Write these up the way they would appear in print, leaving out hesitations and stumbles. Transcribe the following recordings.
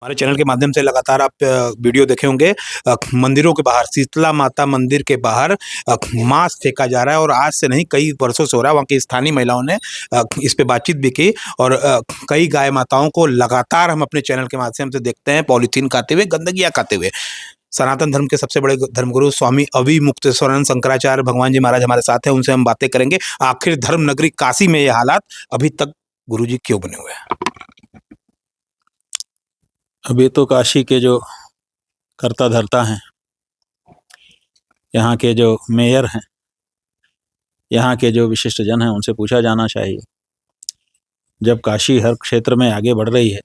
हमारे चैनल के माध्यम से लगातार आप वीडियो देखे होंगे। मंदिरों के बाहर, शीतला माता मंदिर के बाहर मांस फेंका जा रहा है और आज से नहीं कई वर्षों से हो रहा है। वहाँ की स्थानीय महिलाओं ने इस पे बातचीत भी की और कई गाय माताओं को लगातार हम अपने चैनल के माध्यम से देखते हैं पॉलीथीन खाते हुए, गंदगियाँ खाते हुए। सनातन धर्म के सबसे बड़े धर्मगुरु स्वामी अविमुक्तेश्वरानंद शंकराचार्य भगवान जी महाराज हमारे साथ हैं, उनसे हम बातें करेंगे। आखिर धर्म नगरी काशी में ये हालात अभी तक गुरुजी क्यों बने हुए हैं? अभी तो काशी के जो कर्ता धर्ता हैं, यहाँ के जो मेयर हैं, यहाँ के जो विशिष्ट जन हैं, उनसे पूछा जाना चाहिए। जब काशी हर क्षेत्र में आगे बढ़ रही है,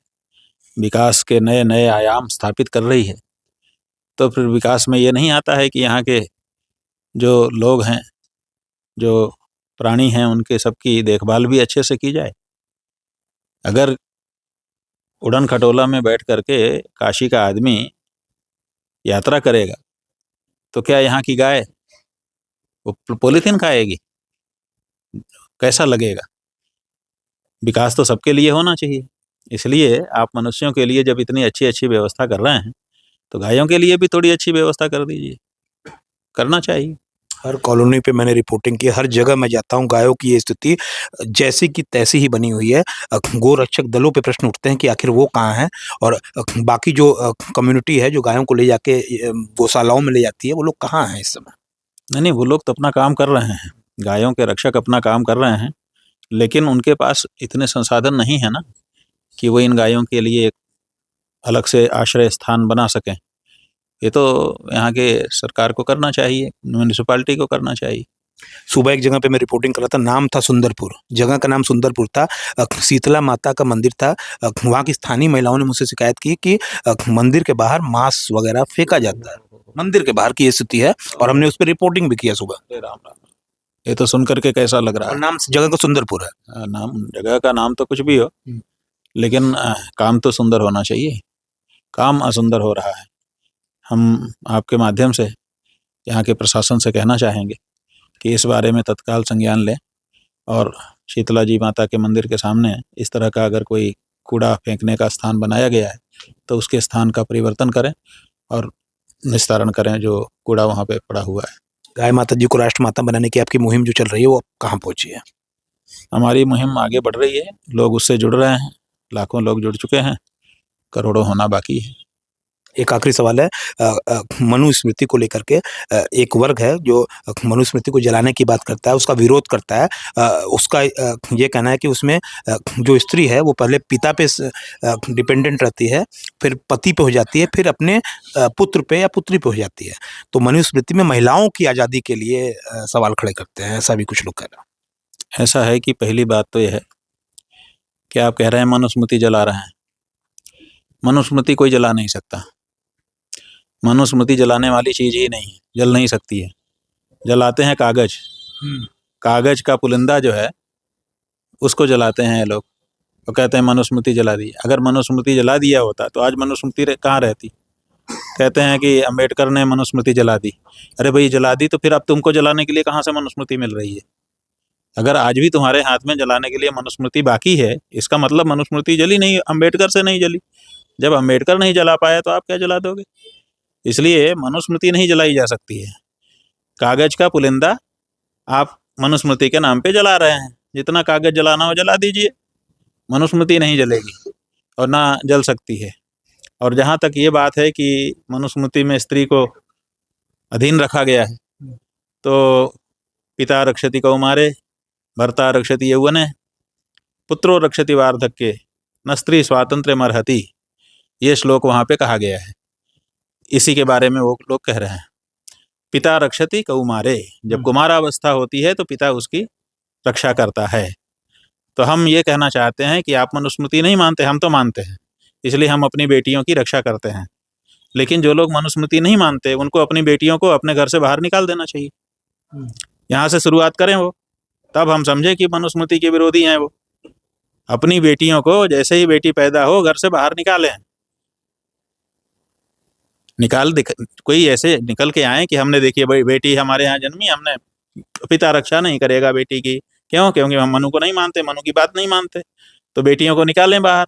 विकास के नए नए आयाम स्थापित कर रही है, तो फिर विकास में ये नहीं आता है कि यहाँ के जो लोग हैं, जो प्राणी हैं, उनके सबकी देखभाल भी अच्छे से की जाए। अगर उड़न खटोला में बैठ करके काशी का आदमी यात्रा करेगा तो क्या यहाँ की गाय वो पॉलीथीन खाएगी? कैसा लगेगा? विकास तो सबके लिए होना चाहिए। इसलिए आप मनुष्यों के लिए जब इतनी अच्छी अच्छी व्यवस्था कर रहे हैं तो गायों के लिए भी थोड़ी अच्छी व्यवस्था कर दीजिए, करना चाहिए। हर कॉलोनी पे मैंने रिपोर्टिंग की, हर जगह मैं जाता हूँ, गायों की ये स्थिति जैसी की तैसी ही बनी हुई है। गोरक्षक दलों पे प्रश्न उठते हैं कि आखिर वो कहाँ हैं, और बाकी जो कम्युनिटी है जो गायों को ले जाके गौशालाओं में ले जाती है, वो लोग कहाँ हैं इस समय? नहीं, वो लोग तो अपना काम कर रहे हैं, गायों के रक्षक अपना काम कर रहे हैं, लेकिन उनके पास इतने संसाधन नहीं है ना कि वो इन गायों के लिए एक अलग से आश्रय स्थान बना सकें। ये तो यहाँ के सरकार को करना चाहिए, म्यूनिसिपालिटी को करना चाहिए। सुबह एक जगह पे मैं रिपोर्टिंग कर रहा था, नाम था सुंदरपुर, जगह का नाम सुंदरपुर था, शीतला माता का मंदिर था। वहाँ की स्थानीय महिलाओं ने मुझसे शिकायत की कि मंदिर के बाहर मांस वगैरह फेंका जाता है। मंदिर के बाहर की ये स्थिति है और हमने उस पर रिपोर्टिंग भी किया सुबह। राम राम, ये तो सुन करके कैसा लग रहा और है? नाम जगह का सुंदरपुर है। नाम, जगह का नाम तो कुछ भी हो, लेकिन काम तो सुंदर होना चाहिए। काम असुंदर हो रहा है। हम आपके माध्यम से यहाँ के प्रशासन से कहना चाहेंगे कि इस बारे में तत्काल संज्ञान लें और शीतला जी माता के मंदिर के सामने इस तरह का अगर कोई कूड़ा फेंकने का स्थान बनाया गया है तो उसके स्थान का परिवर्तन करें और निस्तारण करें जो कूड़ा वहाँ पे पड़ा हुआ है। गाय माता जी को राष्ट्र माता बनाने की आपकी मुहिम जो चल रही है वो कहाँ पहुँची है? हमारी मुहिम आगे बढ़ रही है, लोग उससे जुड़ रहे हैं, लाखों लोग जुड़ चुके हैं, करोड़ों होना बाकी है। एक आखिरी सवाल है, मनुस्मृति को लेकर के एक वर्ग है जो मनुस्मृति को जलाने की बात करता है, उसका विरोध करता है। उसका ये कहना है कि उसमें जो स्त्री है वो पहले पिता पे डिपेंडेंट रहती है, फिर पति पे हो जाती है, फिर अपने पुत्र पे या पुत्री पे हो जाती है। तो मनुस्मृति में महिलाओं की आज़ादी के लिए सवाल खड़े करते हैं, ऐसा भी कुछ लोग कह रहे हैं। ऐसा है कि पहली बात तो यह है कि आप कह रहे हैं मनुस्मृति जला रहे हैं। मनुस्मृति कोई जला नहीं सकता। मनुस्मृति जलाने वाली चीज़ ही नहीं है, जल नहीं सकती है। जलाते हैं कागज, कागज का पुलिंदा जो है उसको जलाते हैं ये लोग, तो कहते हैं मनुस्मृति जला दी। अगर मनुस्मृति जला दिया होता तो आज मनुस्मृति कहाँ रहती? कहते हैं कि अम्बेडकर ने मनुस्मृति जला दी। अरे भाई, जला दी तो फिर अब तुमको जलाने के लिए कहाँ से मनुस्मृति मिल रही है? अगर आज भी तुम्हारे हाथ में जलाने के लिए मनुस्मृति बाकी है, इसका मतलब मनुस्मृति जली नहीं, अम्बेडकर से नहीं जली। जब अम्बेडकर नहीं जला पाया तो आप क्या जला दोगे? इसलिए मनुस्मृति नहीं जलाई जा सकती है। कागज का पुलिंदा आप मनुस्मृति के नाम पे जला रहे हैं। जितना कागज जलाना हो जला दीजिए, मनुस्मृति नहीं जलेगी और ना जल सकती है। और जहाँ तक ये बात है कि मनुस्मृति में स्त्री को अधीन रखा गया है, तो पिता रक्षति कौमारे, भर्ता रक्षति यौवने, पुत्रो रक्षति वार्धक्ये, न स्त्री स्वातंत्र्य मर्हति, ये श्लोक वहाँ पे कहा गया है। इसी के बारे में वो लोग कह रहे हैं। पिता रक्षति कौमारे, जब कुमारावस्था होती है तो पिता उसकी रक्षा करता है। तो हम ये कहना चाहते हैं कि आप मनुस्मृति नहीं मानते, हम तो मानते हैं, इसलिए हम अपनी बेटियों की रक्षा करते हैं। लेकिन जो लोग मनुस्मृति नहीं मानते उनको अपनी बेटियों को अपने घर से बाहर निकाल देना चाहिए। यहाँ से शुरुआत करें वो, तब हम समझे कि मनुस्मृति के विरोधी हैं वो। अपनी बेटियों को जैसे ही बेटी पैदा हो घर से बाहर निकालें, कोई ऐसे निकल के आए कि हमने देखिए भाई बेटी हमारे यहाँ जन्मी, हमने, पिता रक्षा नहीं करेगा बेटी की। क्यों? क्योंकि हम मनु को नहीं मानते, मनु की बात नहीं मानते। तो बेटियों को निकालें बाहर,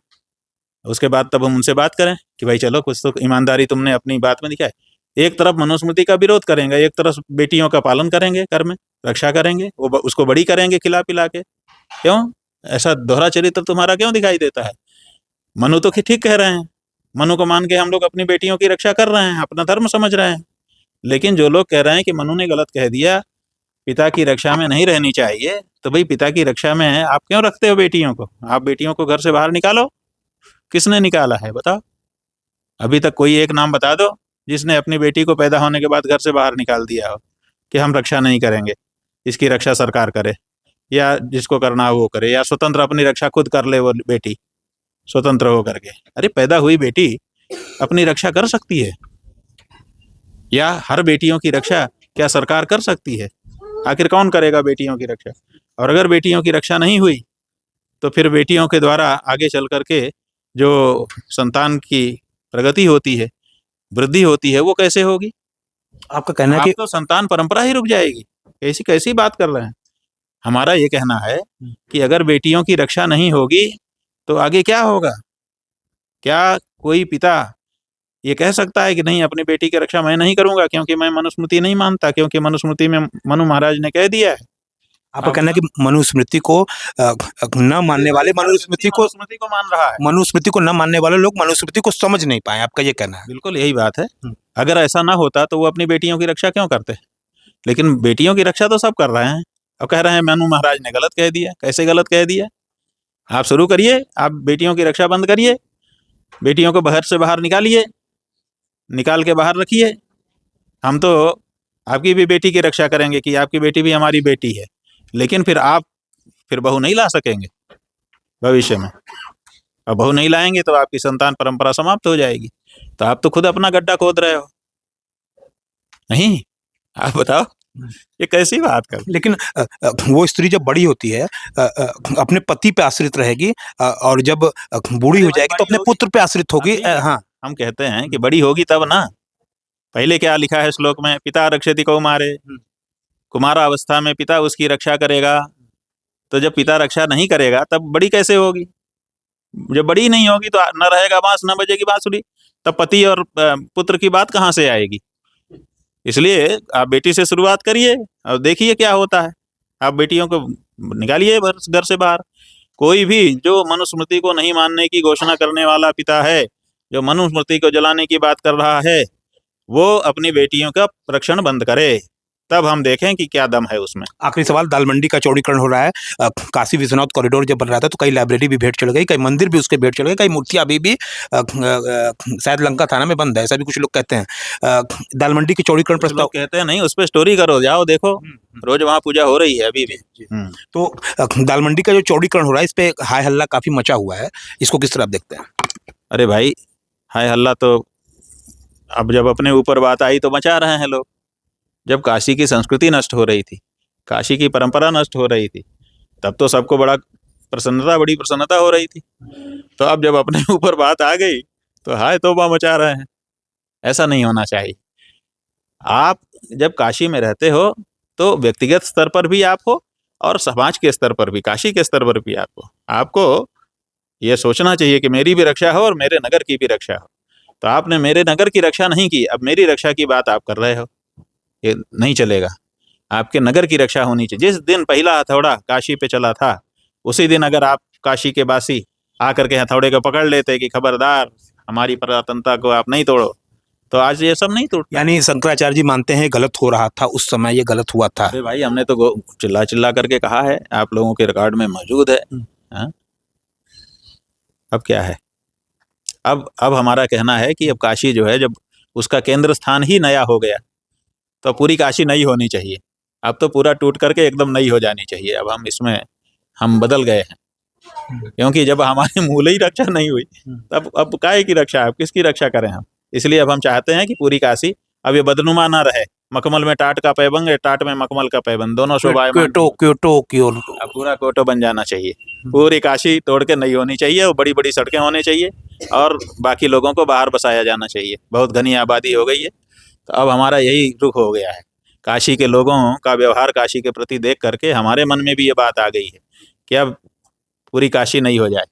उसके बाद तब हम उनसे बात करें कि भाई चलो कुछ तो ईमानदारी तुमने अपनी बात में दिखाई। एक तरफ मनुस्मृति का विरोध करेंगे, एक तरफ बेटियों का पालन करेंगे, घर में रक्षा करेंगे, वो उसको बड़ी करेंगे खिला पिला के। क्यों ऐसा दोहरा चरित्र तुम्हारा क्यों दिखाई देता है? मनु तो ठीक कह रहे हैं, मनु को मान के हम लोग अपनी बेटियों की रक्षा कर रहे हैं, अपना धर्म समझ रहे हैं। लेकिन जो लोग कह रहे हैं कि मनु ने गलत कह दिया, पिता की रक्षा में नहीं रहनी चाहिए, तो भाई पिता की रक्षा में आप क्यों रखते हो बेटियों को? आप बेटियों को घर से बाहर निकालो। किसने निकाला है बताओ? अभी तक कोई एक नाम बता दो जिसने अपनी बेटी को पैदा होने के बाद घर से बाहर निकाल दिया हो कि हम रक्षा नहीं करेंगे, इसकी रक्षा सरकार करे, या जिसको करना हो वो करे, या स्वतंत्र अपनी रक्षा खुद कर ले वो बेटी स्वतंत्र हो करके। अरे पैदा हुई बेटी अपनी रक्षा कर सकती है, या हर बेटियों की रक्षा क्या सरकार कर सकती है? आखिर कौन करेगा बेटियों की रक्षा? और अगर बेटियों की रक्षा नहीं हुई तो फिर बेटियों के द्वारा आगे चल करके जो संतान की प्रगति होती है, वृद्धि होती है, वो कैसे होगी? आपका कहना है आप कि तो संतान परंपरा ही रुक जाएगी। कैसी कैसी बात कर रहे हैं? हमारा ये कहना है कि अगर बेटियों की रक्षा नहीं होगी तो आगे क्या होगा? क्या कोई पिता ये कह सकता है कि नहीं अपनी बेटी की रक्षा मैं नहीं करूंगा क्योंकि मैं मनुस्मृति नहीं मानता, क्योंकि मनुस्मृति में मनु महाराज ने कह दिया है। आपका कहना है कि मनुस्मृति को न मानने वाले मनुस्मृति को मान रहा है। मनुस्मृति को न मानने वाले लोग मनुस्मृति को समझ नहीं पाए, आपका ये कहना है? बिल्कुल यही बात है। अगर ऐसा ना होता तो वो अपनी बेटियों की रक्षा क्यों करते? लेकिन बेटियों की रक्षा तो सब कर रहे हैं और कह रहे हैं मनु महाराज ने गलत कह दिया। कैसे गलत कह दिया? आप शुरू करिए, आप बेटियों की रक्षा बंद करिए, बेटियों को घर से बाहर निकालिए, निकाल के बाहर रखिए। हम तो आपकी भी बेटी की रक्षा करेंगे कि आपकी बेटी भी हमारी बेटी है, लेकिन फिर आप फिर बहू नहीं ला सकेंगे भविष्य में। और बहू नहीं लाएंगे तो आपकी संतान परंपरा समाप्त हो जाएगी। तो आप तो खुद अपना गड्ढा खोद रहे हो। नहीं, आप बताओ ये कैसी बात कर? लेकिन वो स्त्री जब बड़ी होती है अपने पति पे आश्रित रहेगी, और जब बूढ़ी हो जाएगी तो अपने पुत्र पे आश्रित होगी। हाँ, हम कहते हैं कि बड़ी होगी तब ना। पहले क्या लिखा है श्लोक में? पिता रक्षति कौमारे, कुमारावस्था में पिता उसकी रक्षा करेगा। तो जब पिता रक्षा नहीं करेगा तब बड़ी कैसे होगी? जब बड़ी नहीं होगी तो न रहेगा बांस न बजेगी बांसुरी, तब पति और पुत्र की बात कहाँ से आएगी? इसलिए आप बेटी से शुरुआत करिए और देखिए क्या होता है। आप बेटियों को निकालिए घर से बाहर। कोई भी जो मनुस्मृति को नहीं मानने की घोषणा करने वाला पिता है, जो मनुस्मृति को जलाने की बात कर रहा है, वो अपनी बेटियों का रक्षण बंद करे, तब हम देखें कि क्या दम है उसमें। आखिरी सवाल, दाल मंडी का चौड़ीकरण हो रहा है, काशी विश्वनाथ कॉरिडोर जब बन रहा था तो कई लाइब्रेरी भी भेंट चढ़ गई, कई मंदिर भी उसके भेंट चढ़ गए, कई मूर्तियां अभी भी शायद लंका थाना में बंद है, ऐसा भी कुछ लोग कहते हैं। दाल मंडी के चौड़ीकरण प्रस्ताव कहते हैं नहीं, उस पर स्टोरी करो, जाओ देखो, रोज वहाँ पूजा हो रही है अभी भी। तो दाल मंडी का जो चौड़ीकरण हो रहा है इस पे हाय हल्ला काफी मचा हुआ है, इसको किस तरह आप देखते हैं? अरे भाई, हाय हल्ला तो अब जब अपने ऊपर बात आई तो मचा रहे हैं लोग। जब काशी की संस्कृति नष्ट हो रही थी, काशी की परंपरा नष्ट हो रही थी, तब तो सबको बड़ी प्रसन्नता हो रही थी। तो अब जब अपने ऊपर बात आ गई तो हाय तौबा मचा रहे हैं। ऐसा नहीं होना चाहिए। आप जब काशी में रहते हो तो व्यक्तिगत स्तर पर भी आप हो और समाज के स्तर पर भी, काशी के स्तर पर भी आपको ये सोचना चाहिए कि मेरी भी रक्षा हो और मेरे नगर की भी रक्षा हो। तो आपने मेरे नगर की रक्षा नहीं की, अब मेरी रक्षा की बात आप कर रहे हो, ये नहीं चलेगा। आपके नगर की रक्षा होनी चाहिए। जिस दिन पहला हथौड़ा काशी पे चला था, उसी दिन अगर आप काशी के वासी आकर के हथौड़े को पकड़ लेते कि खबरदार हमारी पुरातनता को आप नहीं तोड़ो, तो आज ये सब नहीं टूटता। यानी शंकराचार्य जी मानते हैं गलत हो रहा था उस समय, ये गलत हुआ था। अरे भाई, हमने तो चिल्ला चिल्ला करके कहा है, आप लोगों के रिकॉर्ड में मौजूद है। हाँ? अब क्या है? अब हमारा कहना है कि अब काशी जो है, जब उसका केंद्र स्थान ही नया हो गया तो पूरी काशी नई होनी चाहिए। अब तो पूरा टूट करके एकदम नई हो जानी चाहिए। अब हम बदल गए हैं, क्योंकि जब हमारे मूल ही रक्षा नहीं हुई तब अब काहे की रक्षा, अब किसकी रक्षा करें हम? इसलिए अब हम चाहते हैं कि पूरी काशी अब ये बदनुमा ना रहे। मखमल में टाट का पैबंद, टाट में मखमल का पैबंद, दोनों शोभायमान, क्योटो की ओर अब पूरा कोटो बन जाना चाहिए। पूरी काशी तोड़ के नई होनी चाहिए और बड़ी बड़ी सड़कें होनी चाहिए और बाकी लोगों को बाहर बसाया जाना चाहिए। बहुत घनी आबादी हो गई है, तो अब हमारा यही रुख हो गया है। काशी के लोगों का व्यवहार काशी के प्रति देख करके हमारे मन में भी ये बात आ गई है कि अब पूरी काशी नई हो जाए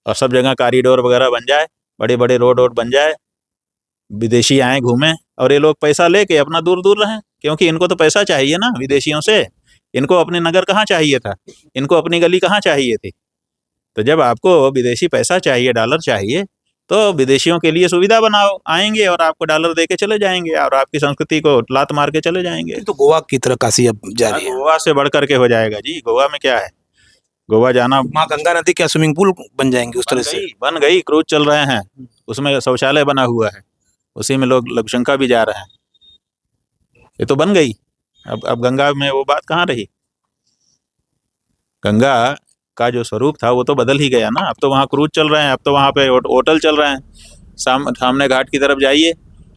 और सब जगह कॉरिडोर वगैरह बन जाए, बड़े बड़े रोड बन जाए, विदेशी आए घूमें और ये लोग पैसा लेके अपना दूर दूर रहें, क्योंकि इनको तो पैसा चाहिए ना विदेशियों से। इनको अपने नगर कहाँ चाहिए था, इनको अपनी गली कहाँ चाहिए थी। तो जब आपको विदेशी पैसा चाहिए, डॉलर चाहिए, तो विदेशियों के लिए सुविधा बनाओ, आएंगे और आपको डॉलर दे के चले जाएंगे और आपकी संस्कृति को लात मार के चले जाएंगे। तो गोवा की तरह काशी अब जा रही है। गोवा से बढ़ करके हो जाएगा जी। गोवा में क्या है, गोवा जाना, माँ गंगा नदी क्या स्विमिंग पूल बन जाएंगे उस तरह से? बन गई, क्रूज चल रहे हैं, उसमें शौचालय बना हुआ है, उसी में लोग लघुशंका भी जा रहे हैं। ये तो बन गई। अब गंगा में वो बात कहाँ रही। गंगा का जो स्वरूप था वो तो बदल ही गया ना। अब तो वहाँ क्रूज चल रहे हैं, अब तो वहाँ पे होटल चल रहे हैं। सामने घाट की तरफ जाइए,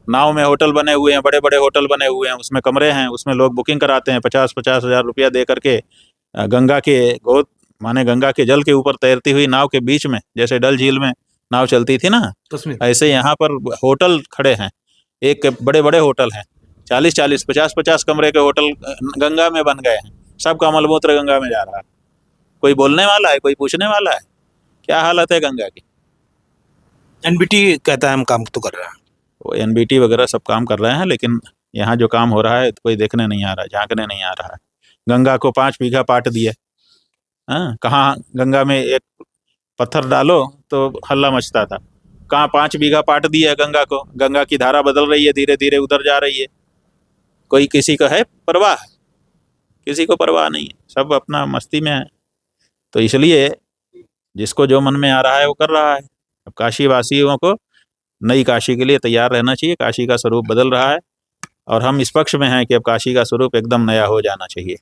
नाव में होटल बने हुए हैं, बड़े बड़े होटल बने हुए हैं, उसमें कमरे हैं, उसमें लोग बुकिंग कराते हैं 50-50 हज़ार रुपया दे करके। गंगा के गोद माने गंगा के जल के ऊपर तैरती हुई नाव के बीच में, जैसे डल झील में नाव चलती थी ना, ऐसे यहाँ पर होटल खड़े हैं। एक बड़े बड़े होटल हैं, 40-40, 50-50 कमरे के होटल गंगा में बन गए हैं। सबका मलमूत्र गंगा में जा रहा है। कोई बोलने वाला है, कोई पूछने वाला है? क्या हालत है गंगा की। एनबीटी कहता है हम काम तो कर रहे हैं, वो एनबीटी वगैरह सब काम कर रहे हैं, लेकिन यहाँ जो काम हो रहा है तो कोई देखने नहीं आ रहा, झांकने नहीं आ रहा है। गंगा को 5 बीघा पाट दिए। हाँ, कहाँ गंगा में एक पत्थर डालो तो हल्ला मचता था, कहाँ 5 बीघा पाट दिया गंगा को। गंगा की धारा बदल रही है, धीरे धीरे उधर जा रही है। कोई किसी का है परवाह? किसी को परवाह नहीं है, सब अपना मस्ती में है। तो इसलिए जिसको जो मन में आ रहा है वो कर रहा है। अब काशी वासियों को नई काशी के लिए तैयार रहना चाहिए। काशी का स्वरूप बदल रहा है और हम इस पक्ष में हैं कि अब काशी का स्वरूप एकदम नया हो जाना चाहिए।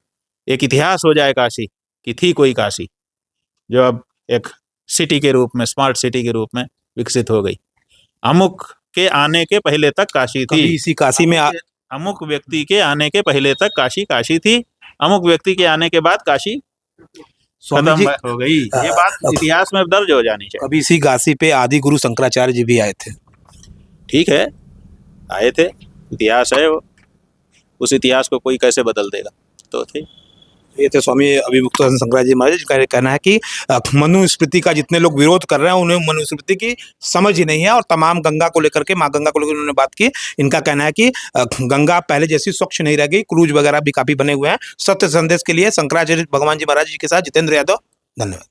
एक इतिहास हो जाए काशी कि थी कोई काशी, जो अब एक सिटी के रूप में, स्मार्ट सिटी के रूप में विकसित हो गई। अमुक के आने के पहले तक काशी थी। इसी काशी में अमुक व्यक्ति के आने के पहले तक काशी काशी थी, अमुक व्यक्ति के आने के बाद काशी खत्म हो गई। ये बात इतिहास में दर्ज हो जानी चाहिए। कभी इसी काशी पे आदि गुरु शंकराचार्य जी भी आए थे। ठीक है, आए थे, इतिहास है वो, उस इतिहास को कोई कैसे बदल देगा। तो थे ये थे स्वामी अभिमुक्तानंद शंकराचार्य जी महाराज का कहना है कि मनुस्मृति का जितने लोग विरोध कर रहे हैं उन्हें मनुस्मृति की समझ ही नहीं है, और तमाम गंगा को लेकर के, माँ गंगा को लेकर उन्होंने बात की। इनका कहना है कि गंगा पहले जैसी स्वच्छ नहीं रह गई, क्रूज वगैरह भी काफी बने हुए हैं। सत्य संदेश के लिए शंकराचार्य भगवान जी महाराज जी के साथ जितेंद्र यादव, धन्यवाद।